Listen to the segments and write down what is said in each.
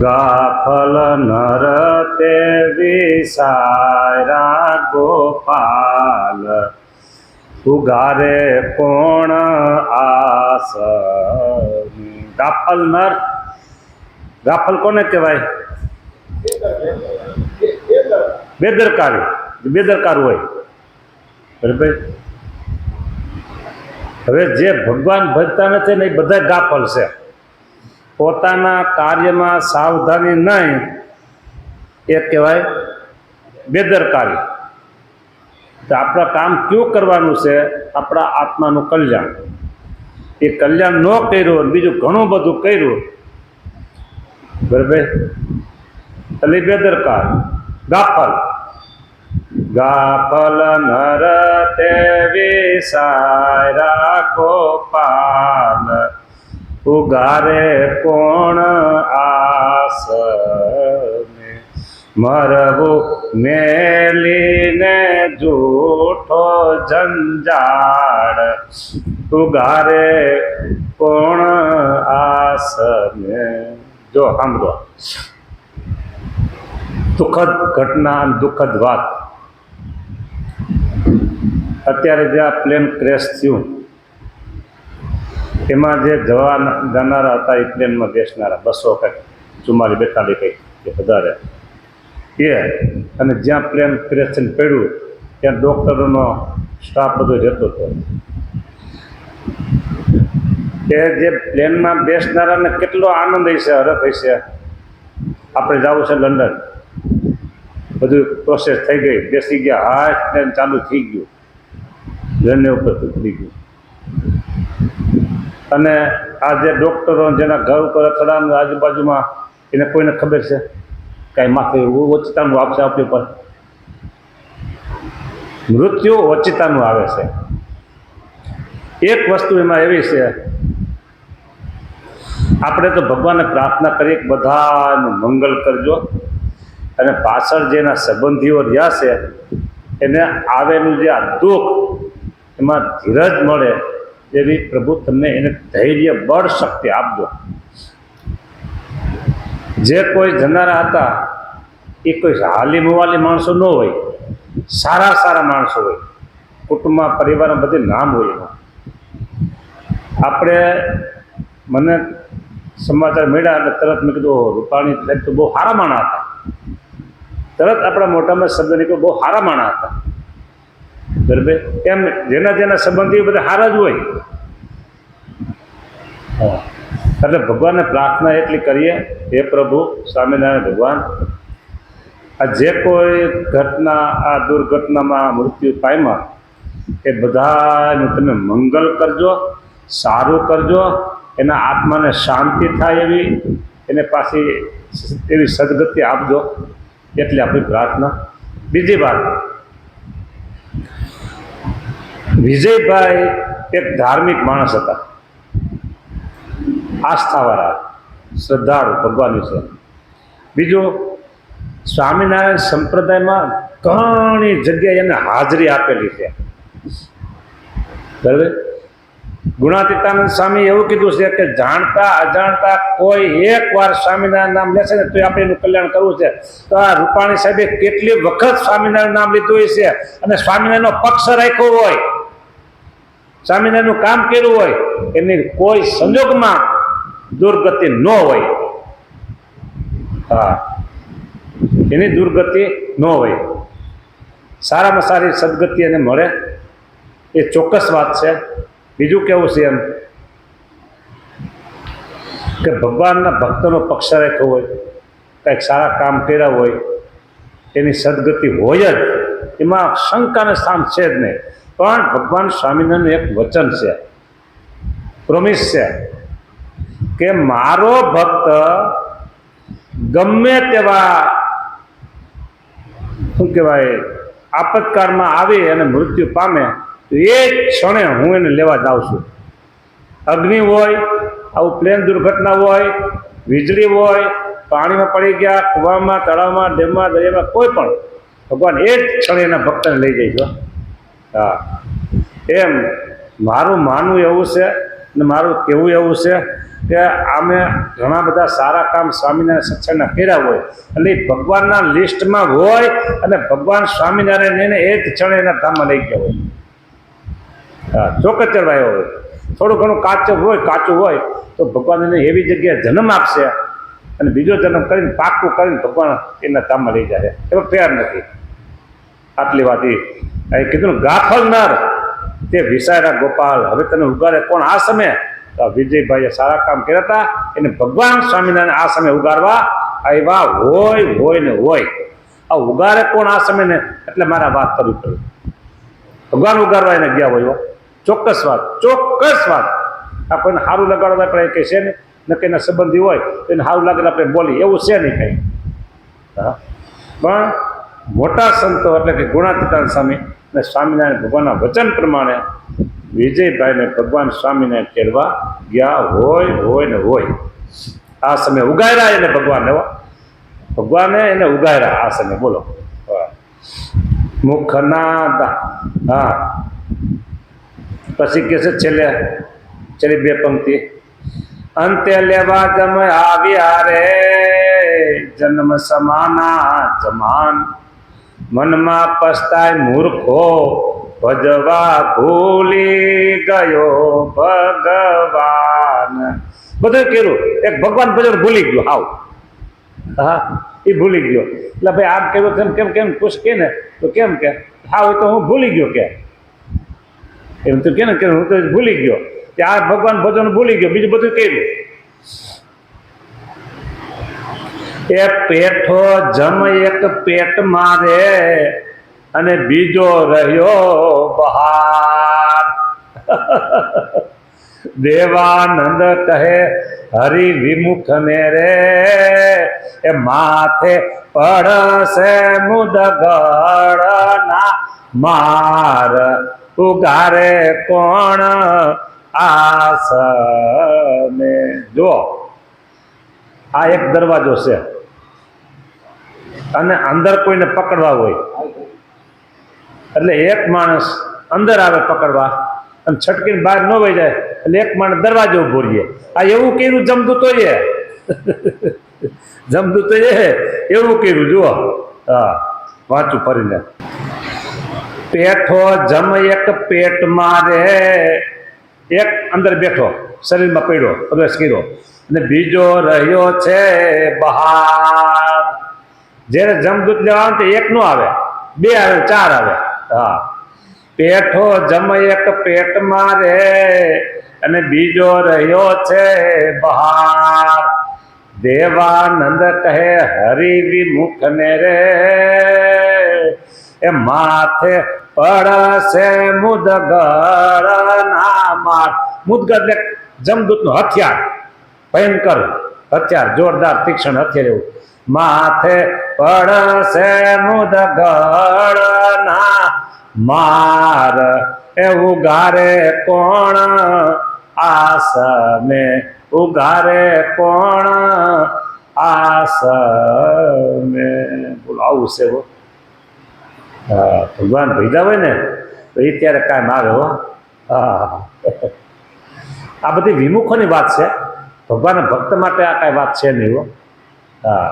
ગાફલ નર તે વિસારા ગોપાલ, ઉગારે કોણ આસ। ગાફલ નર, ગાફલ કોને કહેવાય? બેદરકારી, બેદરકાર હોય, બરાબર। હવે જે ભગવાન ભજતા નથી ને એ બધા ગાફલ છે, પોતાના કાર્યમાં સાવધાની નહીં એ કહેવાય બેદરકારી। તો આપણા કામ ક્યું કરવાનું છે? આપણા આત્માનું કલ્યાણ। એ કલ્યાણ ન કર્યું, બીજું ઘણું બધું કર્યું, બરાબર, એટલે બેદરકાર, ગાફલ। ગાફલ નર તે વિસારા ગોપાલ, ઉગારે કોણ આસ। મરવું મેલીને જૂઠો જંજાળ, ઉગારે કોણ આસ। જો સાંભળો, દુઃખદ ઘટના, દુઃખદ વાત। અત્યારે જે આ પ્લેન ક્રેશ થયું એમાં જે જનારા હતા, એ પ્લેનમાં બેસનારા 200 કંઈક 44 42 કંઈક વધારે એ, અને જ્યાં પ્લેન ક્રેશ થઈને પડ્યું ત્યાં ડૉક્ટરોનો સ્ટાફ બધો જતો હતો। એ જે પ્લેનમાં બેસનારાને કેટલો આનંદ હશે, હરખ હશે, આપણે જવું છે લંડન, બધું પ્રોસેસ થઈ ગઈ, બેસી ગયા, હા પ્લેન ચાલુ થઈ ગયું, રનવે ઉપર થઈ ગયું। અને આ જે ડૉક્ટરો જેના ઘર ઉપર અથડાનું આજુબાજુમાં, એને કોઈને ખબર છે કાંઈ માથે ઓચિતાનું આવશે આપણી ઉપર? મૃત્યુ ઓચિતાનું આવે છે। એક વસ્તુ એમાં એવી છે, આપણે તો ભગવાનને પ્રાર્થના કરીએ કે બધાનું મંગળ કરજો, અને પાછળ જેના સંબંધીઓ રહ્યા છે એને આવેલું જે આ દુઃખ, એમાં ધીરજ મળે એવી પ્રભુ તમને એને ધૈર્ય, બળ, શક્તિ આપજો। જે કોઈ જનારા હતા એ કોઈ હાલી મુવાલી માણસો ન હોય, સારા સારા માણસો હોય, કુટુંબમાં પરિવારમાં બધી નામ હોય એમાં। આપણે મને સમાચાર મળ્યા એટલે તરત મેં કીધું રૂપાણી સાહેબ તો બહુ સારા માણસ હતા, તરત આપણા મોટામાં શબ્દ નીકળ્યો, બહુ સારા માણસ હતા, બરાબર। એમ જેના જેના સંબંધીઓ બધા સારા જ હોય। એટલે ભગવાનને પ્રાર્થના એટલી કરીએ, હે પ્રભુ સ્વામિનારાયણ ભગવાન, આ જે કોઈ ઘટના, આ દુર્ઘટનામાં મૃત્યુ પામ્યા એ બધાનું તમે મંગલ કરજો, સારું કરજો, એના આત્માને શાંતિ થાય એવી, એને પાછી એવી સદગતિ આપજો, એટલી આપણી પ્રાર્થના। બીજી વાત, વિજયભાઈ એક ધાર્મિક માણસ હતા, આસ્થાવાળા, શ્રદ્ધાળુ ભગવાન વિશે। બીજું, સ્વામિનારાયણ સંપ્રદાયમાં ઘણી જગ્યાએ એને હાજરી આપેલી છે, બરાબર। ગુણાતીતાનંદ સ્વામી એવું કીધું છે કે જાણતા અજાણતા કોઈ એક વાર સ્વામિનારાયણ નામ લેશે ને તો આપણે એનું કલ્યાણ કરવું છે। તો આ રૂપાણી સાહેબે કેટલી વખત સ્વામિનારાયણ નામ લીધું હોય છે, અને સ્વામિનારાયણનો પક્ષ રાખ્યો હોય, સ્વામિનારાયણનું કામ કર્યું હોય, એની કોઈ સંજોગમાં દુર્ગતિ ન હોય। હા, એની દુર્ગતિ ન હોય, સારામાં સારી સદગતિ એને મળે, એ ચોક્કસ વાત છે। બીજું કેવું છે એમ કે ભગવાનના ભક્તોનો પક્ષ રાખ્યો હોય, કંઈક સારા કામ કર્યા હોય, એની સદગતિ હોય જ, એમાં શંકાને સ્થાન છે જ નહીં। પણ ભગવાન સ્વામિનારાયણનું એક વચન છે, પ્રોમિસ છે કે મારો ભક્ત ગમે તેવા શું કહેવાય આપતકાળમાં આવી અને મૃત્યુ પામે તો એ જ ક્ષણે હું એને લેવા જાઉં છું। અગ્નિ હોય, આવું પ્લેન દુર્ઘટના હોય, વીજળી હોય, પાણીમાં પડી ગયા, કૂવામાં, તળાવમાં, ડેમમાં, દરિયામાં, કોઈ પણ, ભગવાન એ જ ક્ષણે એના ભક્તને લઈ જાય છે। હા, એમ મારું માનવું એવું છે ને મારું કહેવું એવું છે કે અમે ઘણા બધા સારા કામ સ્વામિનારાયણ સત્સંગના કર્યા હોય એટલે એ ભગવાનના લિસ્ટમાં હોય અને ભગવાન સ્વામિનારાયણ એને એ જ ક્ષણે એના ધામમાં લઈ ગયા હોય. હા, ચોક્કસ ચડવાયો હોય. થોડું ઘણું કાચું હોય તો ભગવાન એને એવી જગ્યાએ જન્મ આપશે અને બીજો જન્મ કરીને પાકું કરીને ભગવાન એના ધામમાં લઈ જાય. એવો ફેર નથી. આટલી વાત એ કીધું ને, ગાફલ નર તે વિસાયરા ગોપાલ, હવે તને ઉગારે કોણ આ સમયે? તો વિજયભાઈએ સારા કામ કર્યા હતા, એને ભગવાન સ્વામિનારાયણ આ સમય ઉગારવા આવ્યા હોય ને હોય. આ ઉગારે કોણ આ સમય ને? એટલે મારા વાત કરવી પડે. ભગવાન ઉગારવા એને ગયા હોય. ચોક્કસ વાત. આ કોઈને સારું લગાડવા આપણે કંઈ છે નહીં, નક્કીના સંબંધી હોય તો એને સારું લાગે આપણે બોલી, એવું છે નહીં કંઈ. હા, પણ મોટા સંતો એટલે કે ગુણાતીતાનંદ સ્વામી અને સ્વામિનારાયણ ભગવાનના વચન પ્રમાણે વિજયભાઈને ભગવાન સ્વામિનારાયણ તેડવા ગયા હોય ને હોય. આ સમય ઉગાર્યા એને ભગવાને એને ઉગાર્યા આ સમય. બોલો, મુખના હા. પછી કે છે છેલ્લી બે પંક્તિ, અંતે લેવા જમ આવ્યા રે જન્મ સમાના જમાન, મનમાં પસ્તાય મૂર્ખો ભજવા ભૂલી ગયો ભગવાન. બધું કર્યું, એક ભગવાન ભજન ભૂલી ગયો. હાવ, હા, એ ભૂલી ગયો. એટલે ભાઈ આમ કર્યું કેમ પૂછ કે ને તો કેમ કે હાવ તો હું ભૂલી ગયો કે એમ તો કે ને હું તો ભૂલી ગયો કે આ ભગવાન ભજન ભૂલી ગયો, બીજું બધું કર્યું. એ પેઠો જમ એક પેટ મારે અને બીજો રહ્યો બહાર. દેવાનંદ કહે હરિ વિમુખ ને રે, એ માથે પડશે મુદગળના માર, ઉગારે કોણ આસમે. જો આ એક દરવાજો છે અને અંદર કોઈને પકડવા હોય એટલે એક માણસ અંદર આવે પકડવા અને છટકીને બહાર ન વહી જાય એટલે એક માણસ દરવાજો ઉભો રહીએ. આ એવું કર્યું જમદૂતોએ એવું કર્યું. જુઓ, હા, વાંચું ફરીને. પેઠો જમ એક પેટ મારે, એક અંદર બેઠો શરીરમાં પડ્યો પ્રવેશ કર્યો અને બીજો રહ્યો છે બહાર. જ્યારે જમદૂત લેવા આવે એક નો આવે, બે આવે, ચાર આવે. હા, પેઠો જમ એક પેટ મારે અને બીજો રહ્યો છે બહાર. દેવાનંદ કહે હરિ વિમુખ ને રે, એ માથે પડશે મુદગળના માર. મુદગળ એટલે જમદૂતનું હથિયાર, ભયંકર હથિયાર, જોરદાર તીક્ષ્ણ હથિયાર એવું. માથે પડશે મુદગળના માર, એ ઉગારે કોણ આસમે, ઉગારે કોણ આસમે. બોલો, આવું છે. હા, ભગવાન ભેજા હોય ને તો એ ત્યારે કાયમ આવે. હો, હા, આ બધી વિમુખોની વાત છે. ભગવાન ભક્ત માટે આ કાંઈ વાત છે નહીં. હો, હા,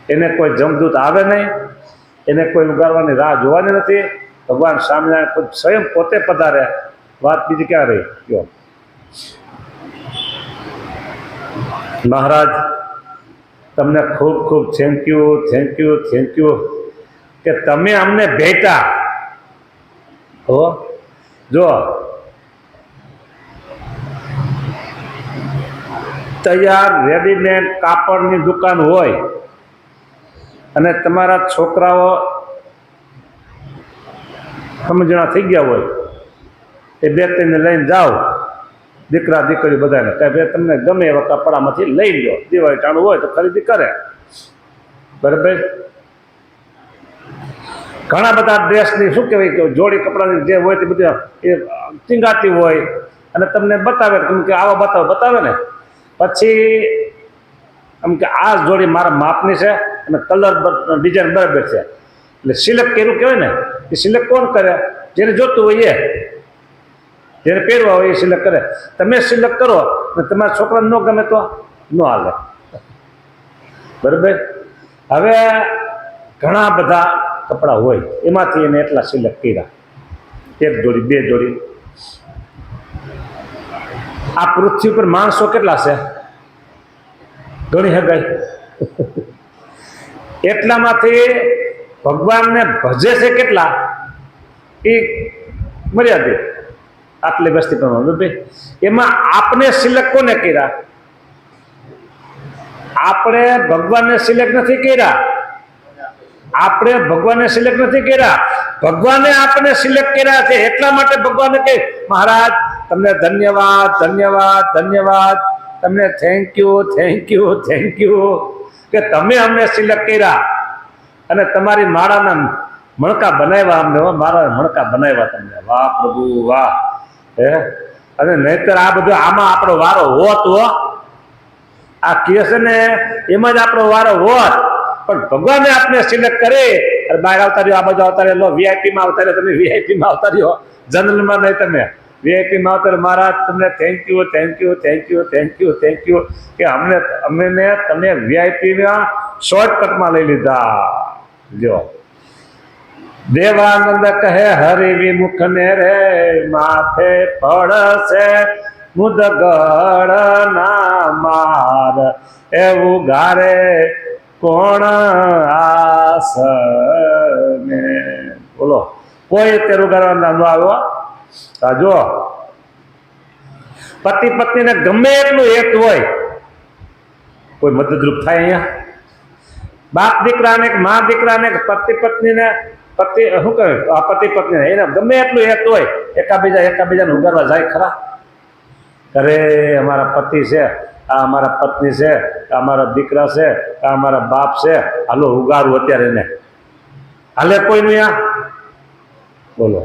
એને કોઈ જમદૂત આવે નહીં, એને કોઈ ઉગારવાની રાહ જોવાની નથી. ભગવાન સ્વામિનારાયણ ખુદ સ્વયં પોતે પધારે. વાત બીજી ક્યાં રહી? કયો મહારાજ, તમને ખૂબ ખૂબ થેન્ક યુ કે તમે અમને ભેટા. હો, જો તૈયાર રેડીમેડ કાપડની દુકાન હોય અને તમારા છોકરાઓ સમજણા થઈ ગયા હોય, એ બે ત્રણને લઈને જાઓ, દીકરા દીકરી બધાને કે ભાઈ તમને ગમે એવા કપડામાંથી લઈ લો, દિવાળી ટાણું હોય તો ખરીદી કરે. બરાબર? ઘણા બધા ડ્રેસની શું કહેવાય કે જોડી કપડાની જે હોય તે બધી એ ચીંગાતી હોય અને તમને બતાવે કે આવા બતાવે ને પછી એમ કે આ જોડી મારા માપની છે અને કલર ડિઝાઇન બરાબર છે એટલે સિલેક્ટ કર્યું કહેવાય ને. એ સિલેક્ટ કોણ કરે? જેને જોતું હોય એ. જેને પહેરવા હોય એ સિલેક્ટ કરે. તમે સિલેક્ટ કરો અને તમારા છોકરાને ન ગમે તો ન હાલે, બરાબર. હવે ઘણા બધા કપડાં હોય, એમાંથી એને એટલા સિલેક્ટ કર્યા, 1 જોડી 2 જોડી. આ પૃથ્વી પર માણસો કેટલા છે? ગણી શકાય. એટલામાંથી ભગવાનને ભજે છે કેટલા એ મર્યાદિત, આટલી વસ્તી પ્રમાણે. એમાં આપણે સિલેક્ટ કોને કર્યા? આપણે ભગવાનને સિલેક્ટ નથી કર્યા. આપણે ભગવાનને સિલેક્ટ નથી કર્યા, ભગવાને આપણે સિલેક્ટ કર્યા છે. એટલા માટે ભગવાને કહે, મહારાજ તમને ધન્યવાદ, ધન્યવાદ, ધન્યવાદ, તમને thank you, thank you, thank you કે તમે અમને સિલેક્ટ કર્યા અને તમારી માળાના મણકા બનાવ્યા અમને. મારા મણકા બનાવ્યા તમને. વાહ પ્રભુ વાહ. હે, અને નહીતર આ બધું આમાં આપણો વારો હોત હો. આ કેસ ને એમાં જ આપણો વારો હોત, પણ ભગવાને આપણે સિલેક્ટ કરે. બહાર આવતા રહ્યો, આ બાજુ આવતા રહ્યો, લો વીઆઈપીમાં આવતા રહ્યો, તમે વીઆઈપીમાં આવતા રહ્યો, જનરલમાં નહીં, તમે વીઆઈપીમાં આવતા રહ્યો. મહારાજ તમને thank you, thank you, thank you, thank you, thank you કે અમને તમે વીઆઈપીમાં શોર્ટકટમાં લઈ લીધા. જો દેવાનંદ કહે હરિ વિમુખ ને રે માથે પડશે મુદગળ ના માર, એવું ગારે કોણ આસ ને. બોલો, કોઈ તેરું ગારવા ન આવ્યો. જો પતિ પત્નીને ગમે એટલું એક હોય, કોઈ મદદરૂપ થાય અહીંયા? બાપ દીકરાને, મા દીકરાને, પતિ પત્નીને, પતિ શું કહે, આ પતિ પત્ની એને ગમે એટલું એક હોય, એકાબીજાને ઉગારવા જાય ખરા? અરે અમારા પતિ છે, આ અમારા પત્ની છે, આ અમારા દીકરા છે, આ અમારા બાપ છે, હાલો ઉગારું અત્યારે એને. હાલે કોઈનું યા? બોલો.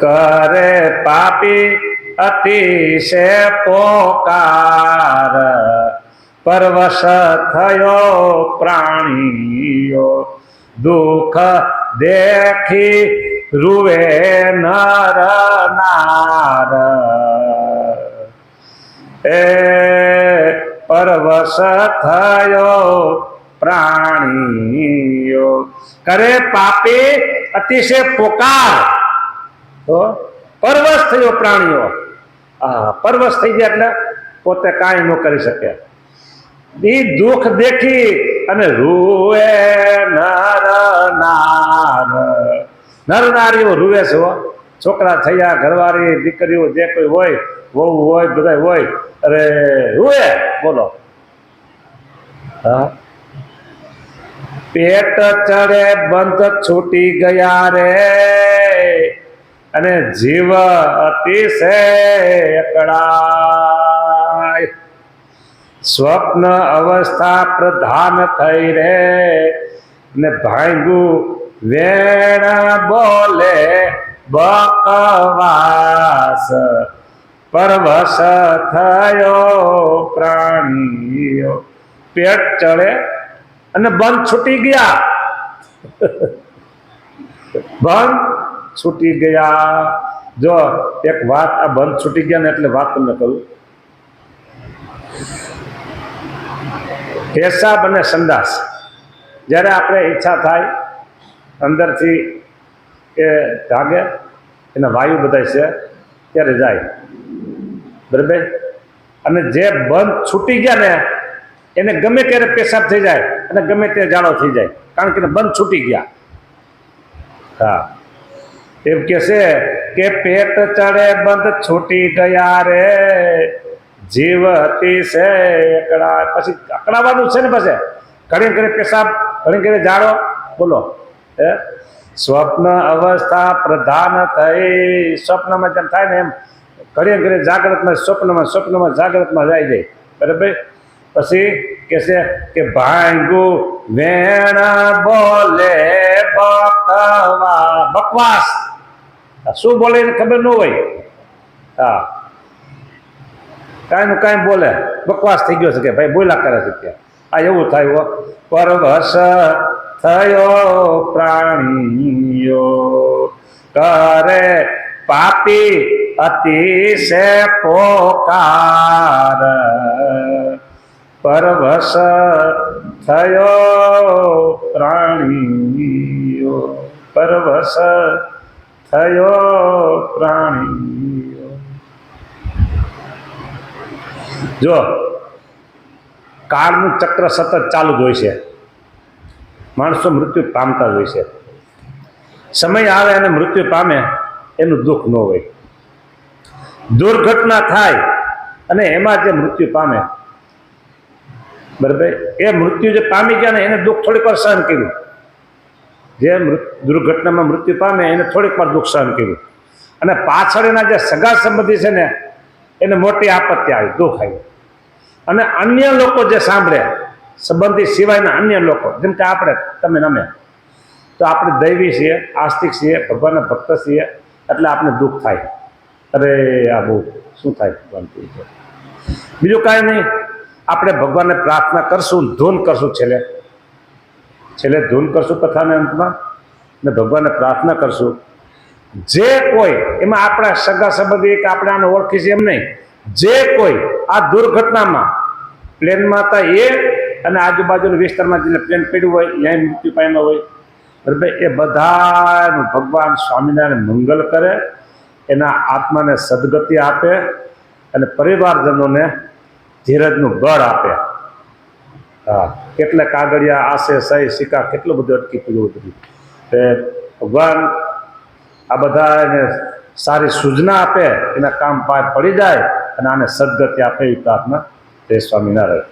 કરે પાપી અતિશે પોકાર, પરવશ થયો પ્રાણીઓ, દુઃખ દેખી રૂવે નર નાર. એ પરવશ થયો પ્રાણીઓ, કરે પાપી અતિશય પોકાર, તો પરવશ થયો પ્રાણીઓ. હા, પરવશ થઈ ગયા એટલે પોતે કાંઈ ન કરી શકે. ઈ દુઃખ દેખી અને રૂવે નર નાર. નર નારીઓ રૂવે છે. છોકરા થયા, ઘરવાળી, દીકરીઓ, જે કોઈ હોય, વહુ હોય, બધા હોય, અરે રૂવે. બોલો. હા, પેટ ચડે બંધ છૂટી ગયા રે, અને જીવ અતિશય એકળાય. સ્વપ્ન અવસ્થા પ્રધાન થઈ રે, ને ભાંગું વેણ બોલે બકવાસ, પરવશ થયો પ્રાણીઓ. પેટ ચડે અને બંધ છૂટી ગયા. બંધ છૂટી ગયા. જો એક વાત, આ બંધ છૂટી ગયા ને એટલે વાત તમને કહું. પેશાબ અને સંડાસ જ્યારે આપણે ઈચ્છા થાય અંદરથી એ જાગે, એના વાયુ બધા છે ત્યારે જાય, બરાબર. અને જે બંધ છૂટી ગયા ને એને ગમે ત્યારે પેશાબ થઈ જાય અને ગમે ત્યારે ઝાડો થઈ જાય, કારણ કે બંધ છૂટી ગયા. હા, એમ કે છે કે પેટ ચડે બંધ છૂટી ગયા રે, જીવ અતિશય એકડા. પછી અકડાવાનું છે ને, પછી ઘણી ઘણી પેશાબ, ઘણી ઘણી ઝાડો. બોલો. હે, સ્વપ્ન અવસ્થા પ્રધાન થઈ. સ્વપ્નમાં જેમ થાય ને એમ ઘણી ઘણી જાગ્રતમાં, સ્વપ્નમાં જાગ્રતમાં જાય, બરાબર. પછી કે છે કે ભાંગું વેણ બોલે બકવાસ. શું બોલે એને ખબર ન હોય. હા, કાંઈ નું કાંઈ બોલે, બકવાસ થઈ ગયો છે કે ભાઈ બોલા કરે છે ત્યાં. આ એવું થાય. પરવશ થયો પ્રાણીઓ. કરે પાપી અતિશે પોકાર પરવશ થયો પ્રાણીઓ પરવશ થયો પ્રાણીઓ. જો કાળનું ચક્ર સતત ચાલુ જ હોય છે. માણસો મૃત્યુ પામતા જ હોય છે. સમય આવે અને મૃત્યુ પામે એનું દુઃખ ન હોય. દુર્ઘટના થાય અને એમાં જે મૃત્યુ પામે, બરાબર, એ મૃત્યુ જે પામી ગયા ને એને દુઃખ થોડીક વાર સહન કર્યું. જે દુર્ઘટનામાં મૃત્યુ પામે એને થોડીક વાર દુઃખ સહન કર્યું, અને પાછળ એના જે સગા સંબંધી છે ને એને મોટી આપત્તિ આવી, દુઃખ આવ્યું. અને અન્ય લોકો જે સાંભળે, સંબંધી સિવાયના અન્ય લોકો, જેમ કે આપણે તમે નમે, તો આપણે દૈવી છીએ, આસ્તિક છીએ, ભગવાનના ભક્ત છીએ, એટલે આપણે દુઃખ થાય. અરે આ બહુ શું થાય ભગવાન. બીજું કાંઈ નહીં, આપણે ભગવાનને પ્રાર્થના કરશું, ધૂન કરશું, છેલ્લે ધૂન કરશું કથાના અંતમાં, ને ભગવાનને પ્રાર્થના કરશું. જે કોઈ એમાં આપણા સગા સંબંધી કે આપણે આને ઓળખી છે એમ નહીં, જે કોઈ આ દુર્ઘટનામાં પ્લેનમાં હતા એ અને આજુબાજુના વિસ્તારમાં જેને પ્લેન પડ્યું હોય, ત્યાં મૃત્યુ પામ્યા હોય, બરાબર, એ બધાનું ભગવાન સ્વામિનારાયણ મંગલ કરે, એના આત્માને સદગતિ આપે અને પરિવારજનોને ધીરજનું બળ આપે. હા, કેટલાક કાગળિયા આશે સહી સિક્કા કેટલું બધું અટકી પડ્યું બધું. ભગવાન આ બધા એને સારી સૂચના આપે, એના કામ પાર પડી જાય અને આને સદગતિ આપે એવી પ્રાર્થના. જય સ્વામિનારાયણ.